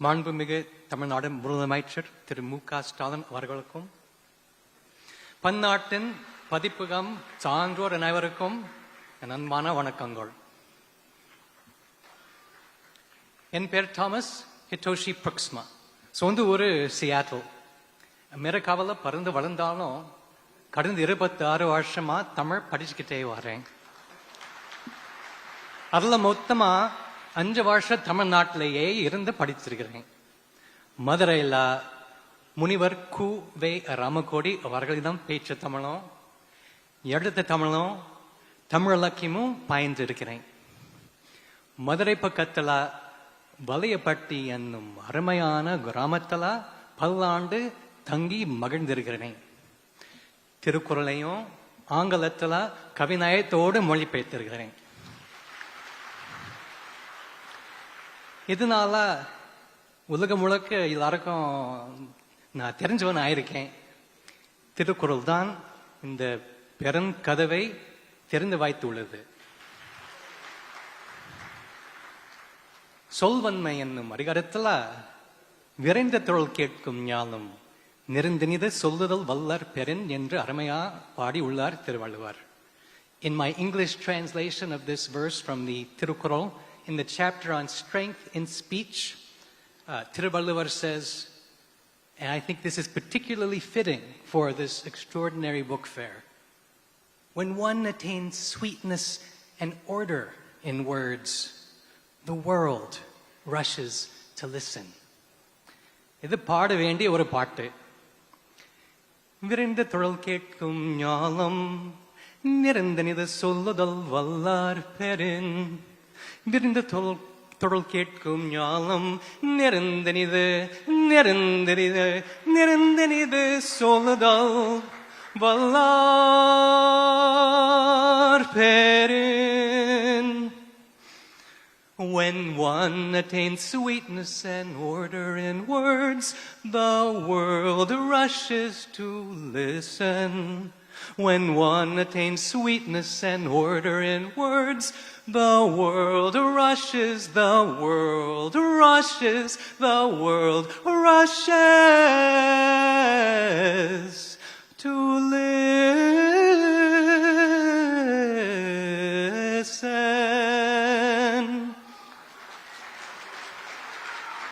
மாண்புமிகு தமிழ்நாடு முதலமைச்சர் திரு மு.க. ஸ்டாலின் அவர்களுக்கும், பன்னாட்டின் பதிப்பகம் சான்றோர் அனைவருக்கும் என் அன்பான வணக்கங்கள். என் பேர் தாமஸ் ஹிட்டோஷி ப்ருக்ஸ்மா. சொந்த ஊர் சியாட்டில். அமெரிக்காவில் பிறந்து வளர்ந்தாலும் கடந்த 26 வருஷமா தமிழ் படிச்சுக்கிட்டே வரேன். அதில் மொத்தமா 5 வருஷம் தமிழ்நாட்டிலேயே இருந்து படிச்சிருக்கிறேன். மதுரையில் முனிவர் கு. வே. ராமகோடி அவர்களிடம் பேச்சு தமிழும் எழுத்து தமிழும் தமிழ் இலக்கியமும் பயின்றிருக்கிறேன். மதுரை பக்கத்தில் வலையப்பட்டி என்னும் அருமையான கிராமத்தில் பல்லாண்டு தங்கி மகிழ்ந்திருக்கிறேன். திருக்குறளையும் ஆங்கிலத்தில் கவிநயத்தோடு மொழிபெயர்த்திருக்கிறேன். இதனால உலகம் முழுக்க எல்லாருக்கும் நான் தெரிஞ்சவன் ஆயிருக்கேன். திருக்குறள் தான் இந்த பெருங்கதவை திறந்து வைத்துள்ளது. சொல்வன்மை என்னும் அதிகாரத்தில் விரைந்த தொழில் கேட்கும் ஞானம் நெருந்தினித சொல்லுதல் வல்லர் பெறின் என்று அருமையா பாடி உள்ளார் Thiruvalluvar. In my English translation of this verse from the Tirukkural, in the chapter on strength in speech, Tiruvallur says, and I think this is particularly fitting for this extraordinary book fair, when one attains sweetness and order in words, the world rushes to listen. இது பாட வேண்டிய ஒரு பாட்டு. விரைந்த தொழில் கேட்கும் ஞானம் நிறைந்தனிது சொல்லுதல் வல்லார் பெறின். விரைந்த தொழில் கேட்கும் ஞானம் நிறைந்தனிது நிறைந்தனிது நிறைந்தனிது சொல்லுதல் வல்லார் பெறின். When one attains sweetness and order in words, the world rushes to listen. When one attains sweetness and order in words, the world rushes, the world rushes, the world rushes